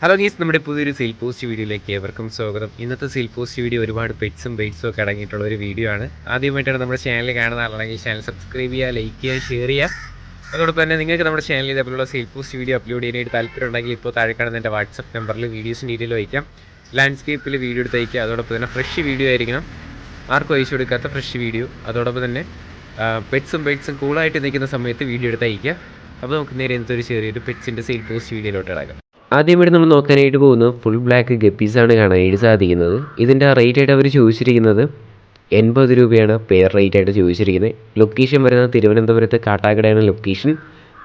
Hello ഗീസ്, നമ്മുടെ പുതിയൊരു sale post വീഡിയോയിലേക്ക് ഏവർക്കും സ്വാഗതം. ഇന്നത്തെ സെയിൽ പോസ്റ്റ് വീഡിയോ ഒരുപാട് പെറ്റ്സും ബൈറ്റ്സും ഒക്കെ അടങ്ങിയിട്ടുള്ള ഒരു വീഡിയോ ആണ്. ആദ്യമായിട്ടാണ് നമ്മുടെ ചാനൽ കാണുന്ന ആളാണെങ്കിൽ ചാനൽ സബ്സ്ക്രൈബ് ചെയ്യുക, ലൈക്ക് ചെയ്യുക, ഷെയർ ചെയ്യുക. അതോടൊപ്പം തന്നെ നിങ്ങൾക്ക് നമ്മുടെ ചാനലിൽ ഇതേപോലുള്ള സെയിൽ പോസ്റ്റ് വീഡിയോ അപ്ലോഡ് ചെയ്യാനായിട്ട് താല്പര്യം ഉണ്ടെങ്കിൽ ഇപ്പോൾ താഴെ കാണുന്ന എൻ്റെ വാട്സപ്പ് നമ്പറിൽ വീഡിയോസും ഡീറ്റെയിൽ വയ്ക്കാം. ലാൻഡ്സ്കേപ്പിൽ വീഡിയോ എടുത്ത് അയക്കുക. അതോടൊപ്പം തന്നെ ഫ്രഷ് വീഡിയോ ആയിരിക്കണം, ആർക്കും അയച്ചു കൊടുക്കാത്ത ഫ്രഷ് വീഡിയോ. അതോടൊപ്പം തന്നെ പെറ്റ്സും ബൈറ്റ്സും കൂളായിട്ട് നിൽക്കുന്ന സമയത്ത് വീഡിയോ എടുത്ത് അയക്കുക. അപ്പോൾ നമുക്ക് നേരെ എന്തൊരു ചെറിയൊരു പെറ്റ്സിൻ്റെ സെയിൽ പോസ്റ്റ് വീഡിയോയിലോട്ട് ഇടാം. ആദ്യമായിട്ട് നമ്മൾ നോക്കാനായിട്ട് പോകുന്നത് ഫുൾ ബ്ലാക്ക് ഗപ്പീസാണ് കാണാനായിട്ട് സാധിക്കുന്നത്. ഇതിൻ്റെ റേറ്റായിട്ട് അവർ ചോദിച്ചിരിക്കുന്നത് 80 രൂപയാണ് പെയർ റേറ്റായിട്ട് ചോദിച്ചിരിക്കുന്നത്. ലൊക്കേഷൻ വരുന്നത് തിരുവനന്തപുരത്ത് കാട്ടാക്കടയാണ് ലൊക്കേഷൻ.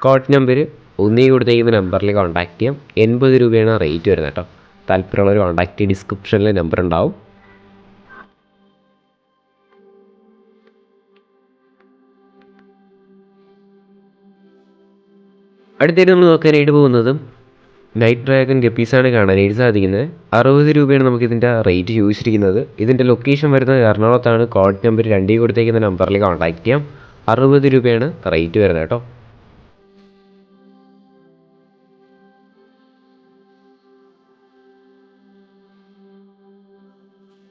കോഡ് നമ്പർ ഒന്നേ കൊടുത്തേക്കുന്ന നമ്പറിൽ കോൺടാക്ട് ചെയ്യാം. 80 രൂപയാണ് റേറ്റ് വരുന്നത് കേട്ടോ. താല്പര്യമുള്ളവർ കോൺടാക്ട് ചെയ്ത് ഡിസ്ക്രിപ്ഷനിൽ നമ്പർ ഉണ്ടാവും. അടുത്തായിട്ട് നമ്മൾ നോക്കാനായിട്ട് പോകുന്നത് നൈറ്റ് ഡ്രാഗൺ ഗപ്പീസാണ് കാണാനായിട്ട് സാധിക്കുന്നത്. 60 രൂപയാണ് നമുക്കിതിൻ്റെ റേറ്റ് ചോദിച്ചിരിക്കുന്നത്. ഇതിൻ്റെ ലൊക്കേഷൻ വരുന്നത് എറണാകുളത്താണ്. കോഡ് നമ്പർ 2 കൊടുത്തേക്കുന്ന നമ്പറിൽ കോൺടാക്ട് ചെയ്യാം. 60 രൂപയാണ് റേറ്റ് വരുന്നത് കേട്ടോ.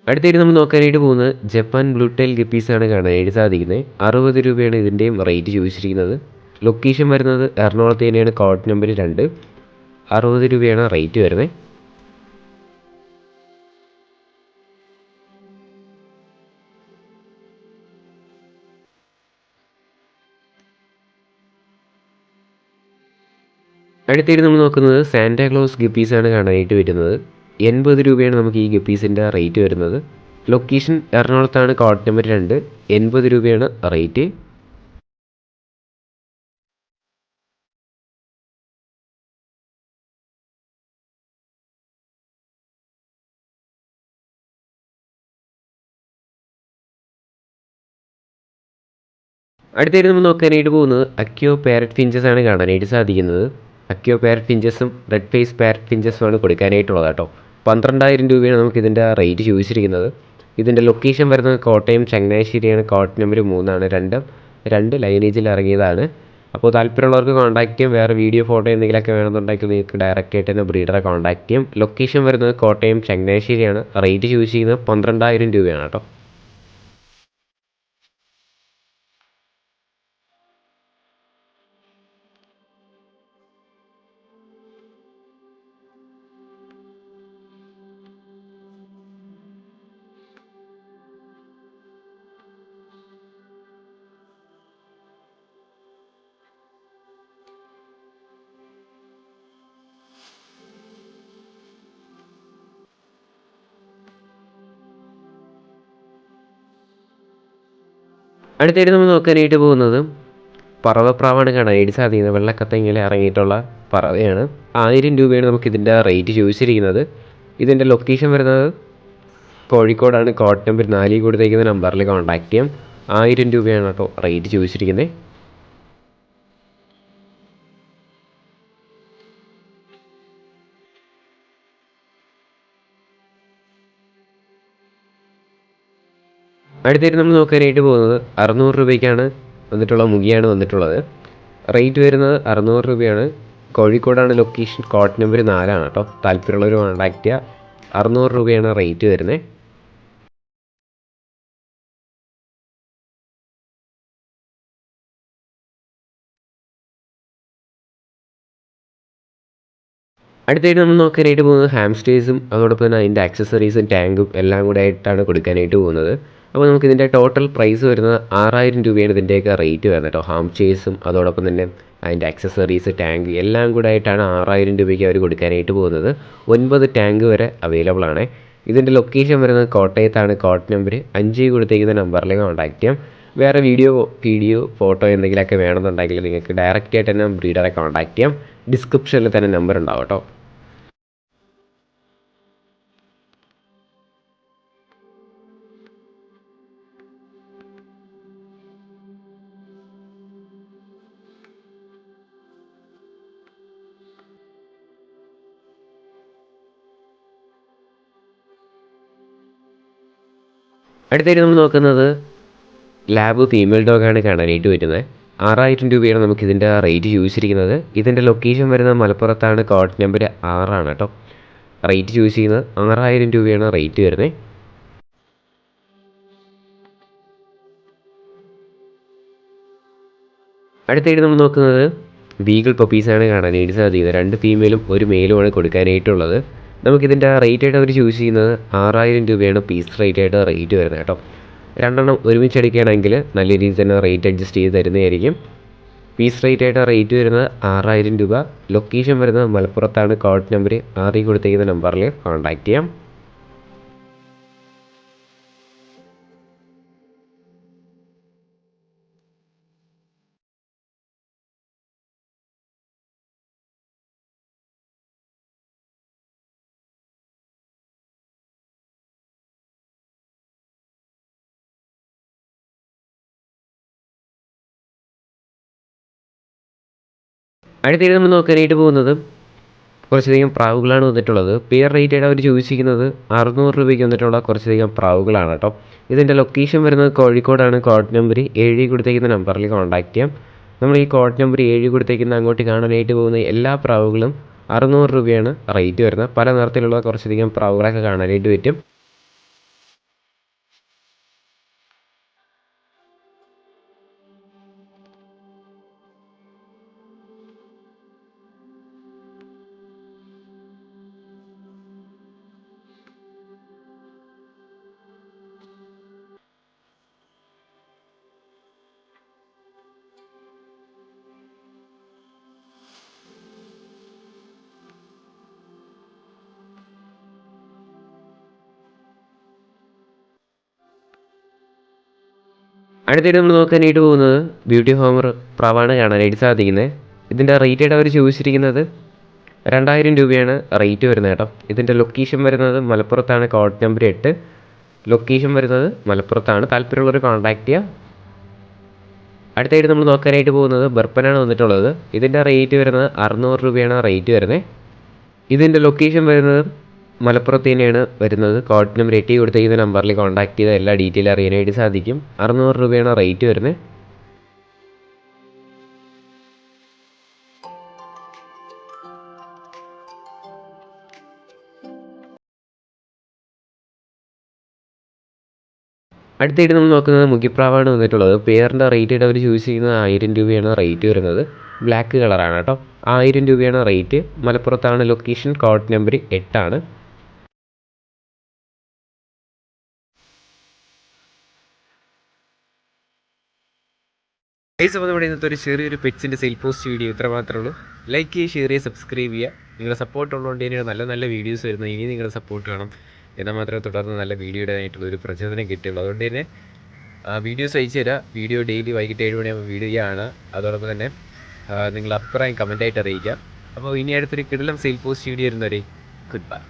അടുത്തായിട്ട് നമ്മൾ നോക്കാനായിട്ട് പോകുന്നത് ജപ്പാൻ ബ്ലൂ ടൈൽ ഗപ്പീസാണ് കാണാനായിട്ട് സാധിക്കുന്നത്. 60 രൂപയാണ് ഇതിൻ്റെയും റേറ്റ് ചോദിച്ചിരിക്കുന്നത്. ലൊക്കേഷൻ വരുന്നത് എറണാകുളത്ത് തന്നെയാണ്. Code number 2. 60 രൂപയാണ് റേറ്റ് വരുന്നത്. അടുത്തായിട്ട് നമ്മൾ നോക്കുന്നത് സാന്റാക്ലോസ് ഗപ്പീസാണ് കാണാനായിട്ട് വരുന്നത്. 80 രൂപയാണ് നമുക്ക് ഈ ഗപ്പീസിൻ്റെ റേറ്റ് വരുന്നത്. ലൊക്കേഷൻ എറണാകുളത്താണ്. Code number 2. 80 രൂപയാണ് റേറ്റ്. അടുത്തായിട്ട് നമ്മൾ നോക്കാനായിട്ട് പോകുന്നത് അക്യോ പാരറ്റ് ഫിഞ്ചസ് ആണ് കാണാനായിട്ട് സാധിക്കുന്നത്. അക്യോ പാരറ്റ് ഫിഞ്ചസും റെഡ് ഫേസ് പാരറ്റ് ഫിഞ്ചസുമാണ് കൊടുക്കാനായിട്ടുള്ളത് കേട്ടോ. 12,000 രൂപയാണ് നമുക്കിതിൻ്റെ റേറ്റ് ചോദിച്ചിരിക്കുന്നത്. ഇതിൻ്റെ ലൊക്കേഷൻ വരുന്നത് കോട്ടയം ചങ്ങനാശ്ശേരിയാണ്. കോഡ് നമ്പർ 3 2 ലൈനേജിൽ ഇറങ്ങിയതാണ്. അപ്പോൾ താല്പര്യമുള്ളവർക്ക് കോൺടാക്ട് ചെയ്യാം. വേറെ വീഡിയോ ഫോട്ടോ എന്തെങ്കിലുമൊക്കെ വേണമെന്നുണ്ടെങ്കിൽ നിങ്ങൾക്ക് ഡയറക്റ്റ് ആയിട്ട് തന്നെ ബ്രീഡറെ കോൺടാക്ട് ചെയ്യാം. ലൊക്കേഷൻ വരുന്നത് കോട്ടയം ചങ്ങനാശ്ശേരിയാണ്. റേറ്റ് ചോദിച്ചിരിക്കുന്നത് 12,000 രൂപയാണ് കേട്ടോ. അടുത്തായിട്ട് നമ്മൾ നോക്കാനായിട്ട് പോകുന്നത് പറവപ്രാവാണ് കാണാനായിട്ട് സാധിക്കുന്നത്. വെള്ളക്കത്തങ്ങിൽ ഇറങ്ങിയിട്ടുള്ള പറവയാണ്. 1000 രൂപയാണ് നമുക്കിതിൻ്റെ റേറ്റ് ചോദിച്ചിരിക്കുന്നത്. ഇതിൻ്റെ ലൊക്കേഷൻ വരുന്നത് കോഴിക്കോടാണ്. കോഡ് നമ്പർ 4 കൊടുത്തേക്കുന്ന നമ്പറിൽ കോൺടാക്ട് ചെയ്യാം. 1000 രൂപയാണ് കേട്ടോ റേറ്റ് ചോദിച്ചിരിക്കുന്നത്. അടുത്തായിട്ട് നമ്മൾ നോക്കാനായിട്ട് പോകുന്നത് 600 രൂപയ്ക്കാണ് വന്നിട്ടുള്ള മുഖിയാണ് വന്നിട്ടുള്ളത്. റേറ്റ് വരുന്നത് 600 രൂപയാണ്. കോഴിക്കോടാണ് ലൊക്കേഷൻ. കോഡ് നമ്പർ 4 കേട്ടോ. താല്പര്യമുള്ളവർ കോൺടാക്ട് ചെയ്യുക. 600 രൂപയാണ് റേറ്റ് വരുന്നത്. അടുത്തായിട്ട് നമ്മൾ നോക്കാനായിട്ട് പോകുന്നത് ഹാംസ്റ്റേഴ്സും അതോടൊപ്പം തന്നെ അതിൻ്റെ ആക്സസറീസും ടാങ്കും എല്ലാം കൂടെ ആയിട്ടാണ് കൊടുക്കാനായിട്ട് പോകുന്നത്. അപ്പോൾ നമുക്കിതിൻ്റെ ടോട്ടൽ പ്രൈസ് വരുന്നത് 6000 രൂപയാണ് ഇതിൻ്റെയൊക്കെ റേറ്റ് വരുന്നത് കേട്ടോ. ഹാംസ്റ്റേഴ്സും അതോടൊപ്പം തന്നെ അതിൻ്റെ ആക്സസറീസ് ടാങ്ക് എല്ലാം കൂടെ ആയിട്ടാണ് 6000 രൂപയ്ക്ക് അവർ കൊടുക്കാനായിട്ട് പോകുന്നത്. 9 ടാങ്ക് വരെ അവൈലബിൾ ആണ്. ഇതിൻ്റെ ലൊക്കേഷൻ വരുന്നത് കോട്ടയത്താണ്. കോഡ് നമ്പർ 5 കൊടുത്തേക്കുന്ന നമ്പറിൽ കോൺടാക്ട് ചെയ്യാം. വേറെ വീഡിയോ ഫോട്ടോ എന്തെങ്കിലുമൊക്കെ വേണമെന്നുണ്ടെങ്കിൽ നിങ്ങൾക്ക് ഡയറക്റ്റ് ആയിട്ട് തന്നെ ബ്രീഡറെ കോൺടാക്ട് ചെയ്യാം. ഡിസ്ക്രിപ്ഷനിൽ തന്നെ നമ്പർ ഉണ്ടാവും കേട്ടോ. അടുത്തായിട്ട് നമ്മൾ നോക്കുന്നത് ലാബ് ഫീമെയിൽ ഡോഗാണ് കാണാനായിട്ട് വരുന്നത്. 6000 രൂപയാണ് നമുക്കിതിൻ്റെ റേറ്റ് ചോദിച്ചിരിക്കുന്നത്. ഇതിൻ്റെ ലൊക്കേഷൻ വരുന്നത് മലപ്പുറത്താണ്. കോഡ് നമ്പർ 6 കേട്ടോ. റേറ്റ് ചൂസ് ചെയ്യുന്നത് 6000 രൂപയാണ് റേറ്റ് വരുന്നത്. അടുത്തായിട്ട് നമ്മൾ നോക്കുന്നത് ബീഗിൾ പപ്പീസാണ് കാണാനായിട്ട് സാധിക്കുന്നത്. 2 ഫീമെയിലും 1 മെയിലുമാണ് കൊടുക്കാനായിട്ടുള്ളത്. നമുക്കിതിൻ്റെ റേറ്റായിട്ട് അവർ ചൂസ് ചെയ്യുന്നത് 6000 രൂപയാണ് പീസ് റേറ്റായിട്ട് റേറ്റ് വരുന്നത് കേട്ടോ. 2 എണ്ണം ഒരുമിച്ച് എടുക്കുകയാണെങ്കിൽ നല്ല രീതിയിൽ തന്നെ റേറ്റ് അഡ്ജസ്റ്റ് ചെയ്ത് തരുന്നതായിരിക്കും. പീസ് റേറ്റായിട്ട് റേറ്റ് വരുന്നത് 6000 രൂപ. ലൊക്കേഷൻ വരുന്നത് മലപ്പുറത്താണ്. കോഡ് നമ്പർ ആറി കൊടുത്തിരിക്കുന്ന നമ്പറിൽ കോൺടാക്റ്റ് ചെയ്യാം. അടുത്തത് നമ്മൾ നോക്കാനായിട്ട് പോകുന്നത് കുറച്ചധികം പ്രാവുകളാണ് വന്നിട്ടുള്ളത്. പെയർ റേറ്റായിട്ട് അവർ ചൂസ് ചെയ്യുന്നത് 600 രൂപയ്ക്ക് വന്നിട്ടുള്ള കുറച്ചധികം പ്രാവുകളാണ് കേട്ടോ. ഇതിൻ്റെ ലൊക്കേഷൻ വരുന്നത് കോഴിക്കോടാണ്. കോഡ് നമ്പർ 7 കൊടുത്തേക്കുന്ന നമ്പറിൽ കോൺടാക്റ്റ് ചെയ്യാം. നമ്മൾ ഈ കോഡ് നമ്പർ 7 കൊടുത്തേക്കുന്ന അങ്ങോട്ട് കാണാനായിട്ട് പോകുന്ന എല്ലാ പ്രാവുകളും 600 രൂപയാണ് റേറ്റ് വരുന്നത്. പല നിറത്തിലുള്ള കുറച്ചധികം പ്രാവുകളൊക്കെ കാണാനായിട്ട് പറ്റും. അടുത്തായിട്ട് നമ്മൾ നോക്കാനായിട്ട് പോകുന്നത് ബ്യൂട്ടി ഹോമർ പ്രാവാണ് കാണാനായിട്ട് സാധിക്കുന്നത്. ഇതിൻ്റെ റേറ്റായിട്ട് അവർ ചോദിച്ചിരിക്കുന്നത് 2000 രൂപയാണ് റേറ്റ് വരുന്നത് കേട്ടോ. ഇതിൻ്റെ ലൊക്കേഷൻ വരുന്നത് മലപ്പുറത്താണ്. കോഡ് നമ്പർ 8 ലൊക്കേഷൻ വരുന്നത് മലപ്പുറത്താണ്. താല്പര്യമുള്ളവർ കോൺടാക്റ്റ് ചെയ്യുക. അടുത്തായിട്ട് നമ്മൾ നോക്കാനായിട്ട് പോകുന്നത് ബർപ്പനാണ് വന്നിട്ടുള്ളത്. ഇതിൻ്റെ റേറ്റ് വരുന്നത് 600 രൂപയാണ് റേറ്റ് വരുന്നത്. ഇതിൻ്റെ ലൊക്കേഷൻ വരുന്നത് മലപ്പുറത്ത് തന്നെയാണ് വരുന്നത്. കോഡ് നമ്പർ 8 കൊടുത്തിരിക്കുന്ന നമ്പറിൽ കോൺടാക്ട് ചെയ്താൽ എല്ലാ ഡീറ്റെയിൽ അറിയാനായിട്ട് സാധിക്കും. 600 രൂപയാണ് റേറ്റ് വരുന്നത്. അടുത്തായിട്ട് നമ്മൾ നോക്കുന്നത് മുഖ്യപ്രാവാണ് വന്നിട്ടുള്ളത്. പെയറിൻ്റെ റേറ്റായിട്ട് അവർ ചൂസ് ചെയ്യുന്നത് 1000 രൂപയാണ് റേറ്റ് വരുന്നത്. ബ്ലാക്ക് കളറാണ് കേട്ടോ. 1000 രൂപയാണ് റേറ്റ്. മലപ്പുറത്താണ് ലൊക്കേഷൻ. കോഡ് നമ്പർ 8 ആണ്. അപ്പോൾ നമ്മുടെ ഇന്നത്തെ ഒരു ചെറിയൊരു പെറ്റ്സിൻ്റെ സെയിൽ പോസ്റ്റ് വീഡിയോ ഇത്ര മാത്രമേ ഉള്ളൂ. ലൈക്ക് ചെയ്യുക, ഷെയർ ചെയ്യുക, സബ്സ്ക്രൈബ് ചെയ്യുക. നിങ്ങളുടെ സപ്പോർട്ട് ഉള്ളതുകൊണ്ട് തന്നെയാണ് നല്ല നല്ല വീഡിയോസ് വരുന്നത്. ഇനി നിങ്ങളുടെ സപ്പോർട്ട് വേണം. എന്നാൽ മാത്രമേ തുടർന്ന് നല്ല വീഡിയോയുടെ ആയിട്ടുള്ളൊരു പ്രചോദനം കിട്ടുള്ളൂ. അതുകൊണ്ട് തന്നെ വീഡിയോസ് അയച്ചു തരാം. വീഡിയോ ഡെയിലി വൈകിട്ട് 7 മണിയാകുമ്പോൾ വീഡിയോ ആണ്. അതോടൊപ്പം തന്നെ നിങ്ങൾ അഭിപ്രായം കമൻറ്റായിട്ട് അറിയിക്കാം. അപ്പോൾ ഇനി അടുത്തൊരു കിടിലം സെയിൽ പോസ്റ്റ് വീഡിയോ വരുന്നവരെ ഗുഡ് ബൈ.